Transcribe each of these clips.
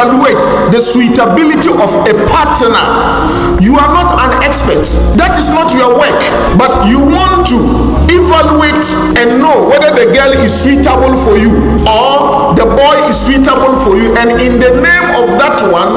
evaluate the suitability of a partner. You are not an expert. That is not your work. But you want to evaluate and know whether the girl is suitable for you or the boy is suitable for you. And in the name of that one,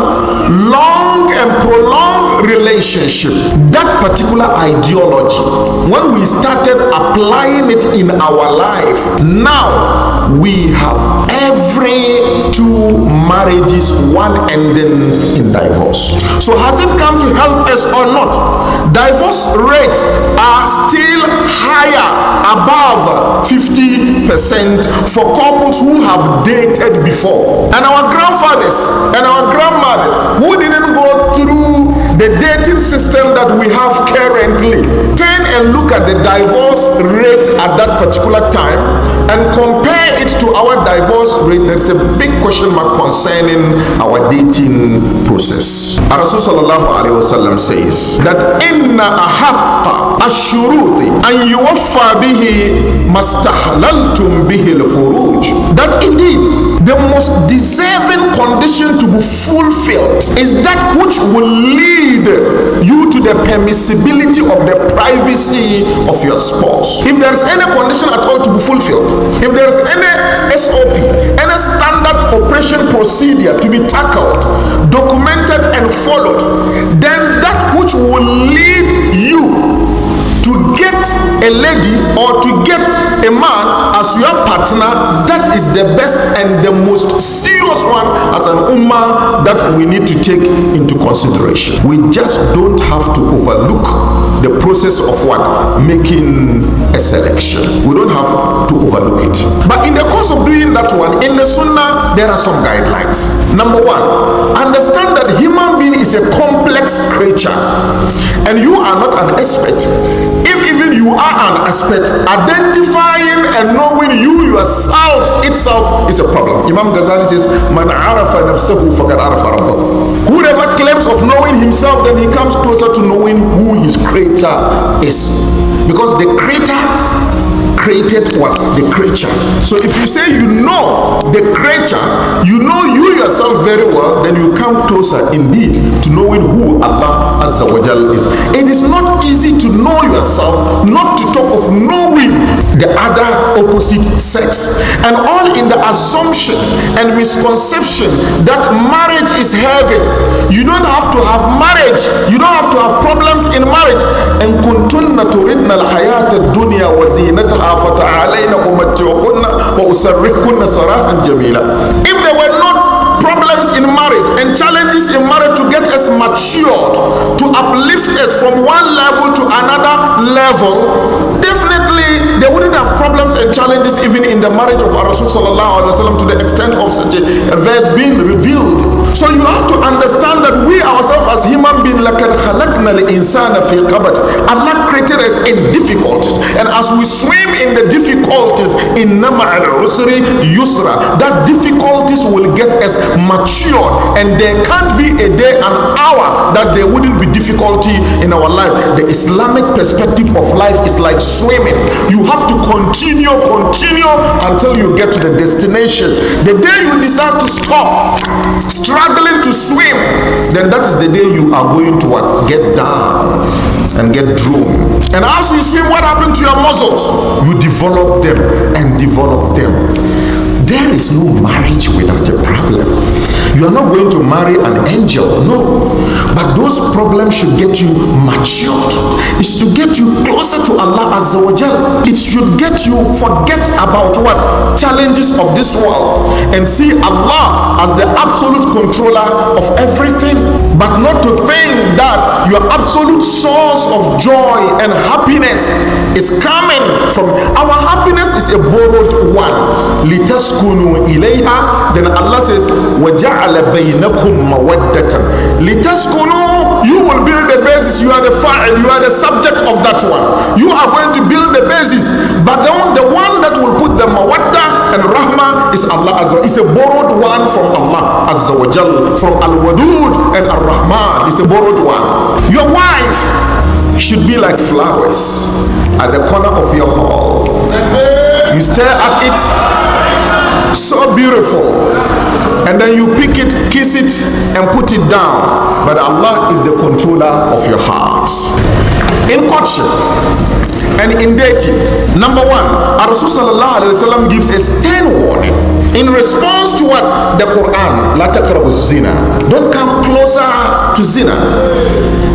long and prolonged relationship, that particular ideology, when we started applying it in our life, now we have every 2 marriages, one ending in divorce. So has it come to help us or not? Divorce rates are still higher, above 50% for couples who have dated before. And our grandfathers and our grandmothers who didn't go through the dating system that we have currently, turn and look at the divorce rate at that particular time and compare it to our divorce rate. There's a big question mark concerning our dating process. Rasul sallallahu alaihi wasallam says that inna ahaqqa ash-shuruti an yuwaffa bihi mastahlaltum bihi al-furuj, that indeed the most deserving condition to be fulfilled is that which will lead you to the permissibility of the privacy of your spouse. If there is any condition at all to be fulfilled, if there is any SOP, any standard operation procedure to be tackled, documented and followed, then that which will lead you to get a lady or to get a man as your partner, that is the best and the most serious one as an ummah that we need to take into consideration. We just don't have to overlook the process of what? Making a selection. We don't have to overlook it. But in the course of doing that one, in the sunnah, there are some guidelines. Number one, understand that human being is a complex creature and you are not an expert. If even you are an expert, identifying and knowing you yourself itself is a problem. Imam Ghazali says, Man arafa nafsahu faqad arafa rabbahu. Whoever claims of knowing himself, then he comes closer to knowing who his creator is. Because the creator created what? The creature. So if you say you know the creature, you know you yourself very well, then you come closer indeed to knowing who Allah Azza wa Jal is. It is not easy to know yourself, not to talk of knowing the other opposite sex. And all in the assumption and misconception that marriage is heaven. You don't have to have marriage. You don't have to have problems in marriage. And kuntunna turidna al-hayata ad-dunya wa zinataha fata'alayna umatti'ukunna wa usarrihkunna sarahan jamila. If there were not problems in marriage and challenges in marriage to get us matured, to uplift us from one level to another level, definitely they wouldn't have problems and challenges even in the marriage of our Rasul sallallahu alaihi wasallam to the extent of such a verse being revealed. So you have to understand that we ourselves as human beings, لَقَدْ خَلَقْنَا الْإِنسَانَ فِي قَبَدٍ, Allah created us in difficulties, and as we swim in the difficulties, إِنَّ مَعَ الْعُسْرِ يُسْرًا, that difficulties will get us matured, and there can't be a day, an hour that there wouldn't be difficulty in our life. The Islamic perspective of life is like swimming. You have to continue until you get to the destination. The day you decide to stop struggling to swim, then that is the day you are going to what? Get down and get drowned. And as you swim, what happened to your muscles? You develop them and develop them. There is no marriage without a problem. You are not going to marry an angel, no. But those problems should get you matured. It's to get you closer to Allah Azza wa Jal. It should get you forget about what? Challenges of this world and see Allah as the absolute controller of everything. But not to think that your absolute source of joy and happiness is coming from our happiness is a borrowed one. Litaskunu ilayha. Then Allah says, وَجَعَلَ بَيْنَكُمْ مَوَدَّةً لِتَسْكُنُوا. You will build the basis. You are the fa'il. You are the subject of that one. You are going to build the basis. But the one that will put the mawadda and rahmah is Allah Azza. It's a borrowed one from Allah Azza wa Jal. From Al-Wadud and Ar-Rahman. It's a borrowed one. Your wife should be like flowers at the corner of your hall. You stare at it, so beautiful. and then you pick it, kiss it, and put it down. But Allah is the controller of your heart. In courtship and in dating, number one, Rasul sallallahu alaihi wasallam gives a stern warning in response to what? The Quran. La taqrabu zina. Don't come closer to zina.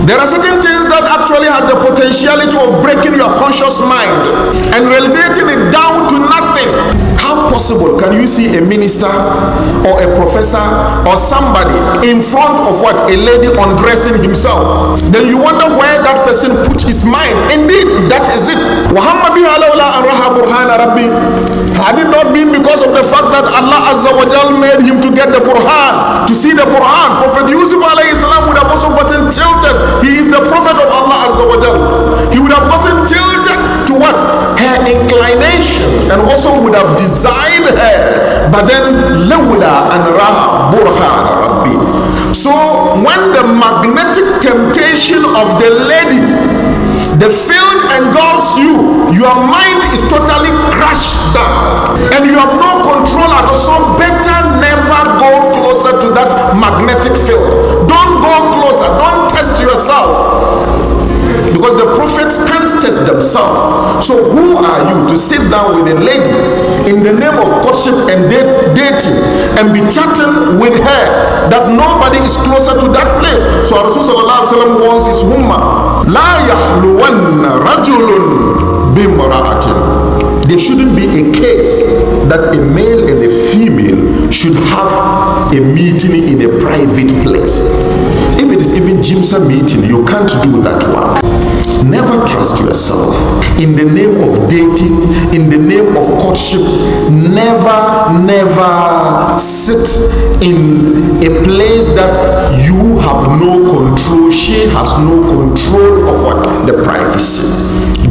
There are certain things that actually has the potentiality of breaking your conscious mind and relegating it down to nothing. How possible can you see a minister or a professor or somebody in front of what? A lady undressing himself? Then you wonder where that person put his mind. Indeed, that is it. Had it not been because of the fact that Allah Azza wa Jal made him to get the Burhan, to see the Burhan, Prophet Yusuf alayhi salam would have also gotten tilted. He is the Prophet of Allah Azza wa Jal. He would have gotten tilted to what? Her inclination, and also would have designed her. But then, lawla an raha burhan rabbi. So when the magnetic temptation of the lady, the field engulfs you, your mind is totally crushed down, and you have no control at all. So better never go closer to that magnetic field. Don't go closer. Don't test yourself, because the prophets can't test themselves. So who are you to sit down with a lady in the name of courtship and dating and be chatting with her that nobody is closer to that place? So Rasulullah sallallahu alaihi wasallam warns his ummah, la yahluwanna rajulun bimra'atin. There shouldn't be a case that a male and a female should have a meeting in a private place. If it is even Jimsa meeting, you can't do that one. Never trust yourself. In the name of dating, in the name of courtship, never sit in a place that you have no control. She has no control of what? The privacy.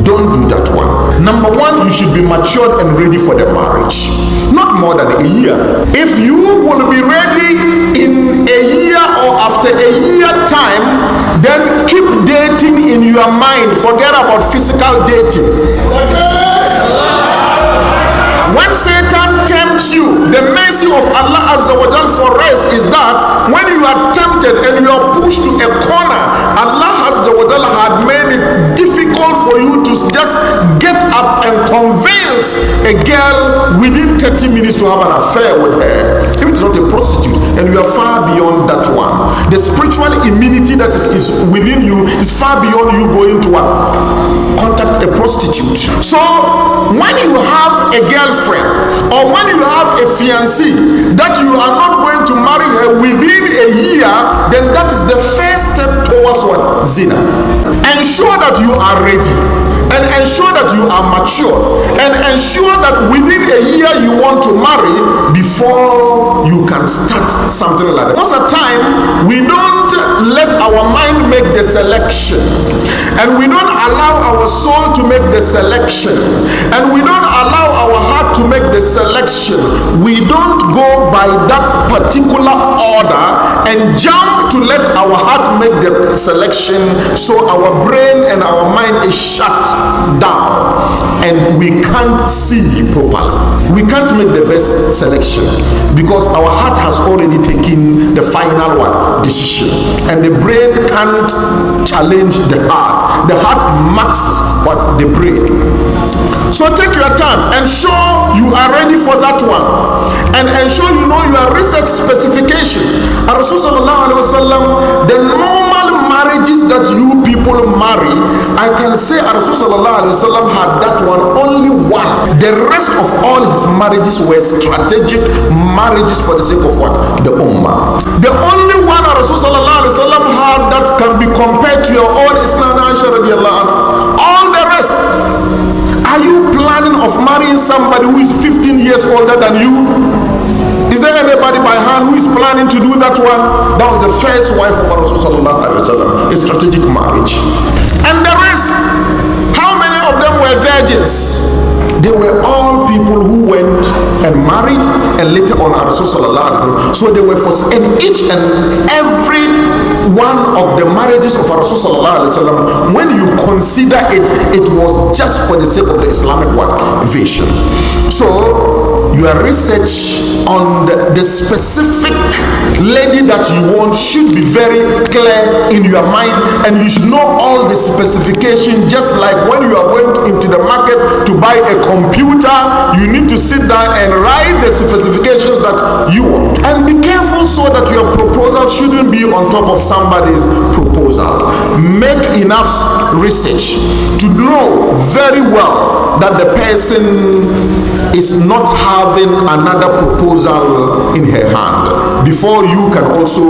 Don't do that one. Number one, you should be matured and ready for the marriage. Not more than a year. If you will be ready in a year or after a year time, then keep dating in your mind. Forget about physical dating. When Satan tempts you, the mercy of Allah Azza wa Jal for us is that when you are tempted and you are pushed to a corner, Allah Azza wa Jal had made it difficult for you to just get up and convince a girl within 30 minutes to have an affair with her. If it's not a prostitute, and you are far beyond that one. The spiritual immunity that is within you is far beyond you going to contact a prostitute. So when you have a girlfriend or when you have a fiancée that you are not going to marry her within a year, then that is the first step towards what? Zina. Ensure that you are ready, and ensure that you are mature, and ensure that within a year you want to marry before you can start something like that. Most of the time, we don't let our mind make the selection, and we don't allow our soul to make the selection, and we don't allow our heart to make the selection. We don't go by that particular order and jump to let our heart make the selection, so our brain and our mind is shut down and we can't see properly. We can't make the best selection because our heart has already taken the final one decision, and the brain can't challenge the heart. The heart marks what? The brain. So take your time, ensure you are ready for that one, and ensure you know your research specification. Rasulullah sallallahu alaihi wasallam, the normal marriages that you people marry, I can say Rasulullah sallallahu alaihi wasallam had that one only one. The rest of all his marriages were strategic marriages for the sake of what? The ummah. The only one Rasulullah sallallahu alaihi wasallam had that can be compared to your own is Nana Aisha radiallahu anha. All the rest. Are you planning of marrying somebody who is 15 years older than you? Is there anybody by hand who is planning to do that one? That was the first wife of Rasulullah sallallahu alaihi wasallam, a strategic marriage. And the rest, how many of them were virgins? They were all people who went and married and later on Rasulullah sallallahu alaihi wasallam. So they were for, and each and every one of the marriages of Rasul sallallahu alaihi wasallam, when you consider it, it was just for the sake of the Islamic vision. So your research on the specific lady that you want should be very clear in your mind, and you should know all the specifications. Just like when you are going into the market to buy a computer, you need to sit down and write the specifications that you want. And be careful so that your proposal shouldn't be on top of somebody's proposal. Make enough research to know very well that the person is not having another proposal in her hand before you can also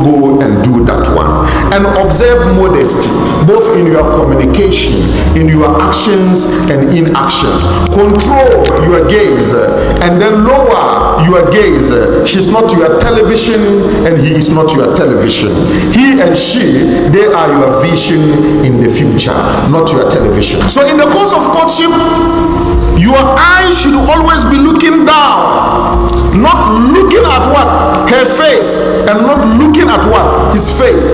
go and do that one. And observe modesty both in your communication, in your actions and inactions. Control your gaze and then lower your gaze. She's not your television and he is not your television. He and she, they are your vision in the future, not your television. So in the course of courtship, your eyes should always be looking down, not looking at what? Her face, and not looking at what? His face.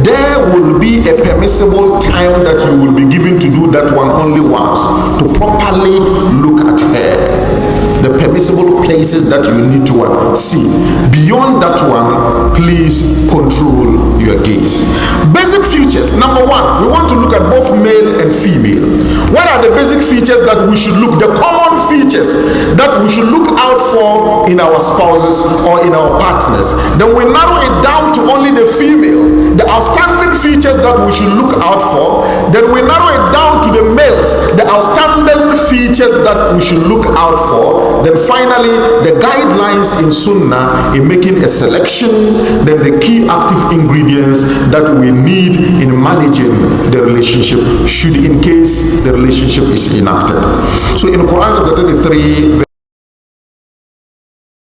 There will be a permissible time that you will be given to do that one only once, to properly look at her. The permissible places that you need to see. Beyond that one, please control your gaze. Basic features. Number one, we want to look at both male and female. What are the basic features that we should look, the common features that we should look out for in our spouses or in our partners? Then we narrow it down to only the female, the outstanding features that we should look out for. Then we narrow it down to the males, the outstanding features that we should look out for. Then finally, the guidelines in Sunnah in making a selection, then the key active ingredients that we need in managing the relationship should in case the relationship is enacted. So in Quran chapter 33,